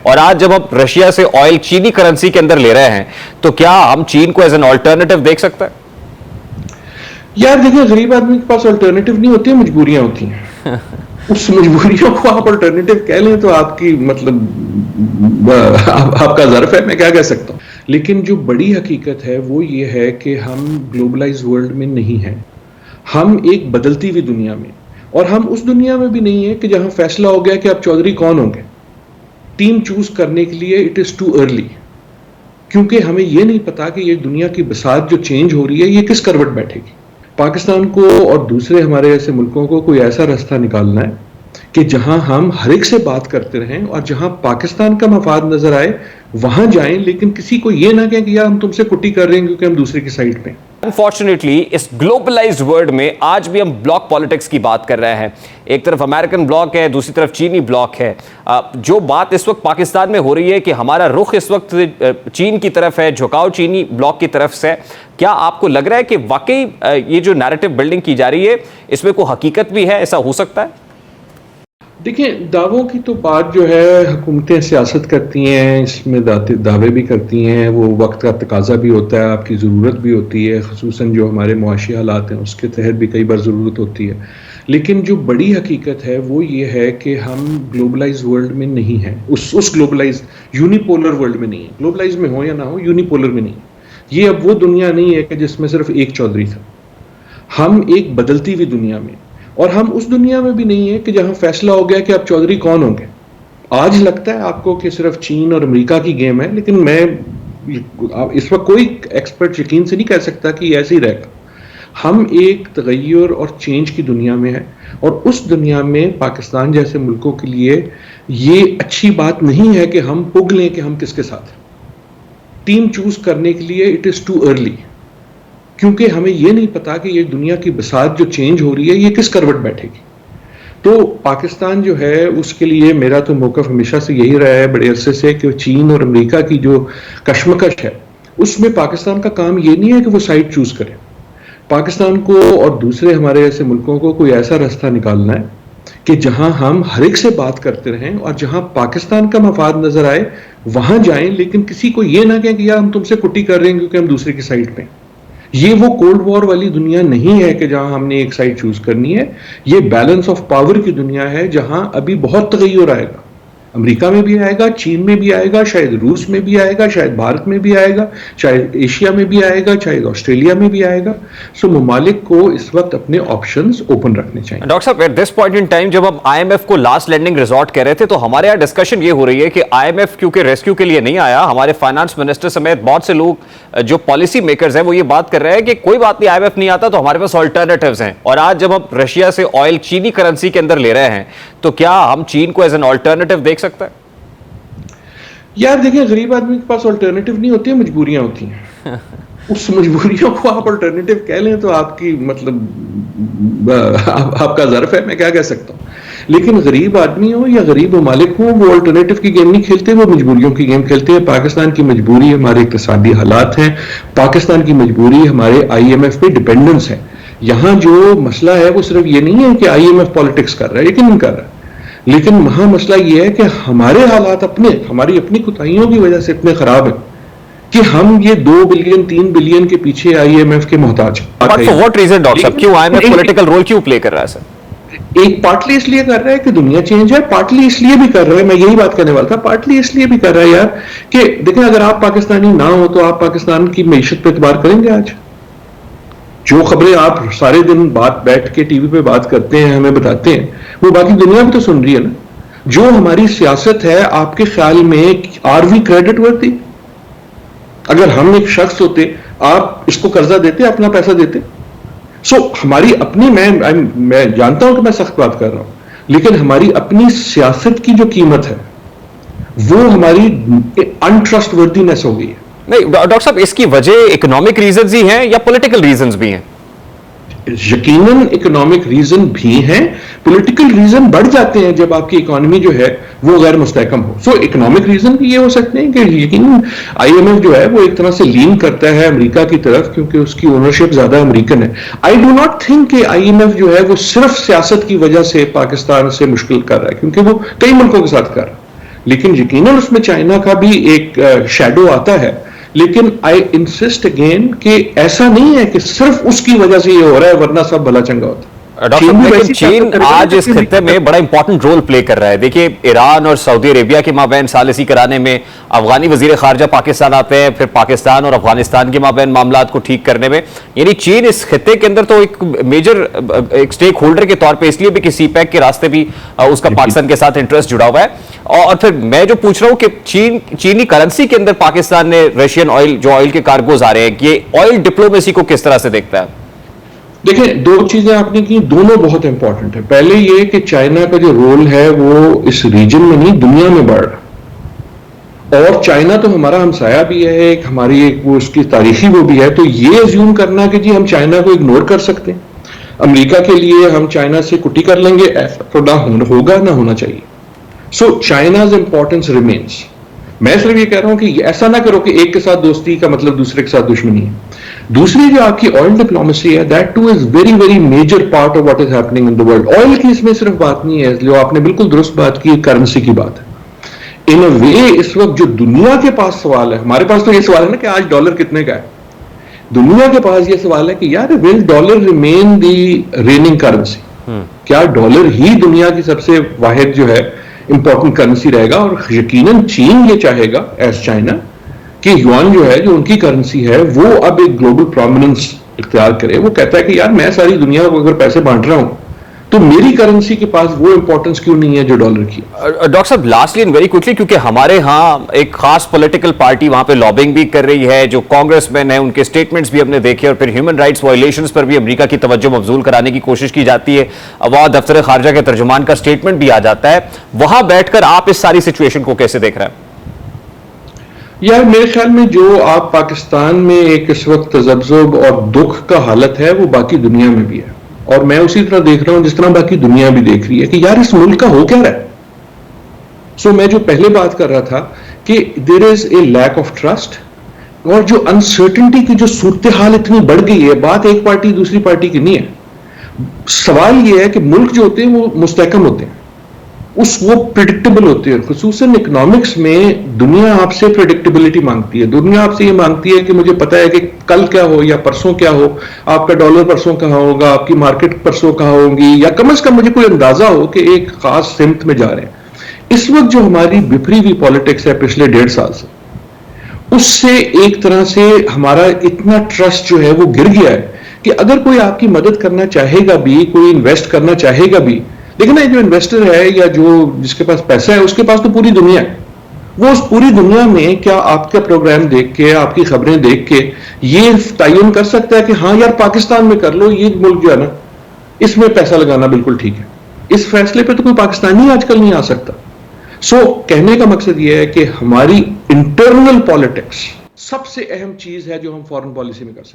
اور آج جب ہم رشیا سے آئل چینی کرنسی کے اندر لے رہے ہیں تو کیا ہم چین کو ایز این آلٹرنیٹو دیکھ سکتے ہیں؟ یار دیکھیں، غریب آدمی کے پاس آلٹرنیٹو نہیں ہوتی ہیں، مجبوریاں ہوتی ہیں. اس مجبوریوں کو آپ آلٹرنیٹو کہہ لیں تو آپ کی مطلب آپ کا ظرف ہے، میں کیا کہہ سکتا ہوں. لیکن جو بڑی حقیقت ہے وہ یہ ہے کہ ہم گلوبلائز ورلڈ میں نہیں ہیں. ہم ایک بدلتی ہوئی دنیا میں، اور ہم اس دنیا میں بھی نہیں ہیں کہ جہاں فیصلہ ہو گیا کہ آپ چودھری کون ہوں گے. ٹیم چوز کرنے کے لیے اٹ از ٹو ارلی، کیونکہ ہمیں یہ نہیں پتا کہ یہ دنیا کی بساط جو چینج ہو رہی ہے یہ کس کروٹ بیٹھے گی. پاکستان کو اور دوسرے ہمارے ایسے ملکوں کو کوئی ایسا راستہ نکالنا ہے کہ جہاں ہم ہر ایک سے بات کرتے رہیں، اور جہاں پاکستان کا مفاد نظر آئے وہاں جائیں، لیکن کسی کو یہ نہ کہیں کہ یار ہم تم سے کٹی کر رہے ہیں کیونکہ ہم دوسرے کی سائڈ پہ. انفارچونیٹلی اس گلوبلائزڈ ورلڈ میں آج بھی ہم بلاک پالیٹکس کی بات کر رہے ہیں. ایک طرف امریکن بلاک ہے، دوسری طرف چینی بلاک ہے. جو بات اس وقت پاکستان میں ہو رہی ہے کہ ہمارا رخ اس وقت چین کی طرف ہے، جھکاؤ چینی بلاک کی طرف سے، کیا آپ کو لگ رہا ہے کہ واقعی یہ جو نیریٹو بلڈنگ کی جا رہی ہے اس میں کوئی حقیقت بھی ہے، ایسا ہو سکتا ہے؟ دیکھیں، دعووں کی تو بات جو ہے حکومتیں سیاست کرتی ہیں، اس میں دعوے بھی کرتی ہیں، وہ وقت کا تقاضا بھی ہوتا ہے، آپ کی ضرورت بھی ہوتی ہے، خصوصاً جو ہمارے معاشی حالات ہیں اس کے تحت بھی کئی بار ضرورت ہوتی ہے. لیکن جو بڑی حقیقت ہے وہ یہ ہے کہ ہم گلوبلائز ورلڈ میں نہیں ہیں. اس گلوبلائز یونیپولر ورلڈ میں نہیں ہے. گلوبلائز میں ہو یا نہ ہو، یونیپولر میں نہیں. یہ اب وہ دنیا نہیں ہے کہ جس میں صرف ایک چودھری تھا. ہم ایک بدلتی ہوئی دنیا میں، اور ہم اس دنیا میں بھی نہیں ہیں کہ جہاں فیصلہ ہو گیا کہ آپ چودھری کون ہوں گے. آج لگتا ہے آپ کو کہ صرف چین اور امریکہ کی گیم ہے، لیکن میں اس وقت کوئی ایکسپرٹ یقین سے نہیں کہہ سکتا کہ یہ ایسے ہی رہے گا. ہم ایک تغیر اور چینج کی دنیا میں ہیں، اور اس دنیا میں پاکستان جیسے ملکوں کے لیے یہ اچھی بات نہیں ہے کہ ہم پگ لیں کہ ہم کس کے ساتھ ہیں. ٹیم چوز کرنے کے لیے اٹ از ٹو ارلی، کیونکہ ہمیں یہ نہیں پتا کہ یہ دنیا کی بساط جو چینج ہو رہی ہے یہ کس کروٹ بیٹھے گی. تو پاکستان جو ہے اس کے لیے میرا تو موقف ہمیشہ سے یہی رہا ہے بڑے عرصے سے کہ چین اور امریکہ کی جو کشمکش ہے اس میں پاکستان کا کام یہ نہیں ہے کہ وہ سائڈ چوز کرے. پاکستان کو اور دوسرے ہمارے ایسے ملکوں کو کوئی ایسا راستہ نکالنا ہے کہ جہاں ہم ہر ایک سے بات کرتے رہیں، اور جہاں پاکستان کا مفاد نظر آئے وہاں جائیں، لیکن کسی کو یہ نہ کہیں کہ یار ہم تم سے کٹی کر رہے ہیں کیونکہ ہم دوسرے کی سائڈ پہ. یہ وہ کولڈ وار والی دنیا نہیں ہے کہ جہاں ہم نے ایک سائڈ چوز کرنی ہے. یہ بیلنس آف پاور کی دنیا ہے جہاں ابھی بہت تغیر آئے گا. امریکہ میں بھی آئے گا، چین میں بھی آئے گا، شاید روس میں بھی آئے گا، شاید بھارت میں بھی آئے گا، شاید ایشیا میں بھی آئے گا، شاید آسٹریلیا میں بھی آئے گا. سو ممالک کو اس وقت اپنے آپشنز اوپن رکھنے چاہیے. ڈاکٹر صاحب، at this point in time جب ہم آئی ایم ایف کو لاسٹ لینڈنگ ریزورٹ کہہ رہے تھے تو ہمارے یہاں ڈسکشن یہ ہو رہی ہے کہ آئی ایم ایف کیونکہ ریسکیو کے لیے نہیں آیا، ہمارے فائنانس منسٹر سمیت بہت سے لوگ جو پالیسی میکرز ہیں وہ یہ بات کر رہے ہیں کہ کوئی بات نہیں، آئی ایم ایف نہیں آتا تو ہمارے پاس آلٹرنیٹیوز ہیں. اور آج جب ہم رشیا سے آئل چینی کرنسی کے اندر لے رہے ہیں تو کیا ہم چین کو ایز این آلٹرنیٹیو دیکھ سکتے ہیں؟ یار دیکھیں، غریب آدمی کے پاس آلٹرنیٹیو نہیں ہوتی ہیں، مجبوریاں ہوتی ہیں. اس مجبوریوں کو آپ آلٹرنیٹیو کہہ لیں تو آپ کی مطلب آپ کا ظرف ہے، میں کیا کہہ سکتا ہوں. لیکن غریب آدمی ہو یا غریب ممالک ہوں، وہ آلٹرنیٹیو کی گیم نہیں کھیلتے، وہ مجبوریوں کی گیم کھیلتے ہیں. پاکستان کی مجبوری ہمارے اقتصادی حالات ہیں، پاکستان کی مجبوری ہمارے آئی ایم ایف پہ ڈیپینڈنس ہے. یہاں جو مسئلہ ہے وہ صرف یہ نہیں ہے کہ آئی ایم ایف پالیٹکس کر رہا ہے، لیکن نہیں کر رہا ہے. لیکن وہاں مسئلہ یہ ہے کہ ہمارے حالات ہماری اپنی کوتاہیوں کی وجہ سے اتنے خراب ہیں کہ ہم یہ 2 بلین 3 بلین کے پیچھے آئی ایم ایف کے محتاج ہیں. But for what reason, doctor صاحب؟ کیوں I M F political role کیوں پلے کر رہا ہے سر؟ ایک پارٹلی اس لیے کر رہا ہے کہ دنیا چینج ہے، پارٹلی اس لیے بھی کر رہا ہے، میں یہی بات کرنے والا تھا، پارٹلی اس لیے بھی کر رہا ہے یار کہ دیکھیں اگر آپ پاکستانی نہ ہو تو آپ پاکستان کی معیشت پہ اعتبار کریں گے؟ آج جو خبریں آپ سارے دن بیٹھ کے ٹی وی پہ بات کرتے ہیں، ہمیں بتاتے ہیں، وہ باقی دنیا بھی تو سن رہی ہے نا. جو ہماری سیاست ہے آپ کے خیال میں آر وی کریڈٹ ورتھی؟ اگر ہم ایک شخص ہوتے، آپ اس کو قرضہ دیتے، اپنا پیسہ دیتے. سو ہماری اپنی، میں جانتا ہوں کہ میں سخت بات کر رہا ہوں، لیکن ہماری اپنی سیاست کی جو قیمت ہے وہ ہماری انٹرسٹ وردینس ہو گئی ہے. نہیں ڈاکٹر صاحب، اس کی وجہ اکنامک ریزنز ہی ہیں یا پولیٹیکل ریزنز بھی ہیں؟ یقیناً اکنامک ریزن بھی ہیں، پولیٹیکل ریزن بڑھ جاتے ہیں جب آپ کی اکانومی جو ہے وہ غیر مستحکم ہو. سو اکنامک ریزن بھی یہ ہو سکتے ہیں کہ یقیناً آئی ایم ایف جو ہے وہ ایک طرح سے لین کرتا ہے امریکہ کی طرف، کیونکہ اس کی اونرشپ زیادہ امریکن ہے. آئی ڈو ناٹ تھنک کہ آئی ایم ایف جو ہے وہ صرف سیاست کی وجہ سے پاکستان سے مشکل کر رہا ہے، کیونکہ وہ کئی ملکوں کے ساتھ کر رہا ہے. لیکن یقیناً اس میں چائنا کا بھی ایک شیڈو آتا ہے. لیکن آئی انسسٹ اگین کہ ایسا نہیں ہے کہ صرف اس کی وجہ سے یہ ہو رہا ہے ورنہ سب بھلا چنگا ہوتا ہے. ڈاکٹر صاحب لیکن چین آج اس خطے میں بڑا امپورٹنٹ رول پلے کر رہا ہے. دیکھیے ایران اور سعودی عربیہ کے مابین ثالثی کرانے میں، افغانی وزیر خارجہ پاکستان آتے ہیں، پھر پاکستان اور افغانستان کے مابین معاملات کو ٹھیک کرنے میں، یعنی چین اس خطے کے اندر تو ایک میجر ایک سٹیک ہولڈر کے طور پہ اس لیے بھی کہ سی پیک کے راستے بھی اس کا پاکستان کے ساتھ انٹرسٹ جڑا ہوا ہے. اور پھر میں جو پوچھ رہا ہوں کہ چینی کرنسی کے اندر پاکستان نے رشین آئل، جو آئل کے کارگوز آ رہے ہیں، یہ آئل ڈپلومیسی کو کس طرح سے دیکھتا ہے؟ دیکھیں، دو چیزیں آپ نے کی، دونوں بہت امپورٹنٹ ہیں. پہلے یہ کہ چائنا کا جو رول ہے وہ اس ریجن میں نہیں دنیا میں بڑھ رہا. اور چائنا تو ہمارا ہمسایہ بھی ہے، ایک ہماری ایک وہ اس کی تاریخی وہ بھی ہے. تو یہ ایزیوم کرنا کہ جی ہم چائنا کو اگنور کر سکتے ہیں، امریکہ کے لیے ہم چائنا سے کٹی کر لیں گے، ایسا تو نہ ہوگا، نہ ہونا چاہیے. سو چائناز امپورٹنس ریمینس. میں صرف یہ کہہ رہا ہوں کہ ایسا نہ کرو کہ ایک کے ساتھ دوستی کا مطلب دوسرے کے ساتھ دشمنی ہے. دوسری جو آپ کی آئل ڈپلومیسی ہے، that too is very very major part of what is happening in the world. Oil کی اس میں صرف بات نہیں ہے، جو آپ نے بالکل درست بات کی، کرنسی کی بات ہے. ان اے وے اس وقت جو دنیا کے پاس سوال ہے، ہمارے پاس تو یہ سوال ہے نا کہ آج ڈالر کتنے کا ہے. دنیا کے پاس یہ سوال ہے کہ یار will dollar remain the reigning currency? کیا ڈالر ہی دنیا کی سب سے واحد جو ہے امپورٹنٹ کرنسی رہے گا؟ اور یقیناً چین یہ چاہے گا ایز چائنا کہ یوان جو ہے، جو ان کی کرنسی ہے، وہ اب ایک گلوبل پرومیننس اختیار کرے. وہ کہتا ہے کہ یار میں ساری دنیا کو اگر پیسے بانٹ رہا ہوں تو میری کرنسی کے پاس وہ امپورٹنس کیوں نہیں ہے جو ڈالر کی. ڈاکٹر صاحب لاسٹلی اینڈ ویری کوئکلی، کیونکہ ہمارے ہاں ایک خاص پولیٹیکل پارٹی وہاں پہ لابنگ بھی کر رہی ہے، جو کانگریس مین ہیں ان کے سٹیٹمنٹس بھی ہم نے دیکھے، اور پھر ہیومن رائٹس وائلیشنز پر بھی امریکہ کی توجہ مبذول کرانے کی کوشش کی جاتی ہے. وہاں دفتر خارجہ کے ترجمان کا سٹیٹمنٹ بھی آ جاتا ہے. وہاں بیٹھ کر آپ اس ساری سچویشن کو کیسے دیکھ رہے ہیں؟ یار میرے خیال میں جو آپ پاکستان میں ایک اس وقت تذبذب اور دکھ کا حالت ہے وہ باقی دنیا میں بھی ہے. اور میں اسی طرح دیکھ رہا ہوں جس طرح باقی دنیا بھی دیکھ رہی ہے کہ یار اس ملک کا ہو کیا رہا ہے. سو میں جو پہلے بات کر رہا تھا کہ دیر از اے لیک آف ٹرسٹ، اور جو انسرٹنٹی کی جو صورتحال اتنی بڑھ گئی ہے. بات ایک پارٹی دوسری پارٹی کی نہیں ہے. سوال یہ ہے کہ ملک جو ہوتے ہیں وہ مستحکم ہوتے ہیں، وہ پریڈکٹیبل ہوتے ہیں. خصوصاً اکنامکس میں دنیا آپ سے پریڈکٹیبلٹی مانگتی ہے. دنیا آپ سے یہ مانگتی ہے کہ مجھے پتا ہے کہ کل کیا ہو یا پرسوں کیا ہو، آپ کا ڈالر پرسوں کہاں ہوگا، آپ کی مارکیٹ پرسوں کہاں ہوگی، یا کم از کم مجھے کوئی اندازہ ہو کہ ایک خاص سمت میں جا رہے ہیں. اس وقت جو ہماری بپھری ہوئی پالیٹکس ہے پچھلے 1.5 سال سے، اس سے ایک طرح سے ہمارا اتنا ٹرسٹ جو ہے وہ گر گیا ہے کہ اگر کوئی آپ کی مدد کرنا چاہے گا بھی، کوئی انویسٹ کرنا چاہے گا بھی، لیکن جو انویسٹر ہے یا جو جس کے پاس پیسہ ہے اس کے پاس تو پوری دنیا ہے. وہ اس پوری دنیا میں کیا آپ کا پروگرام دیکھ کے، آپ کی خبریں دیکھ کے یہ تعین کر سکتا ہے کہ ہاں یار پاکستان میں کر لو، یہ ملک جو ہے نا اس میں پیسہ لگانا بالکل ٹھیک ہے. اس فیصلے پہ تو کوئی پاکستانی آج کل نہیں آ سکتا. سو کہنے کا مقصد یہ ہے کہ ہماری انٹرنل پالیٹکس سب سے اہم چیز ہے جو ہم فارن پالیسی میں کر سکتے ہیں.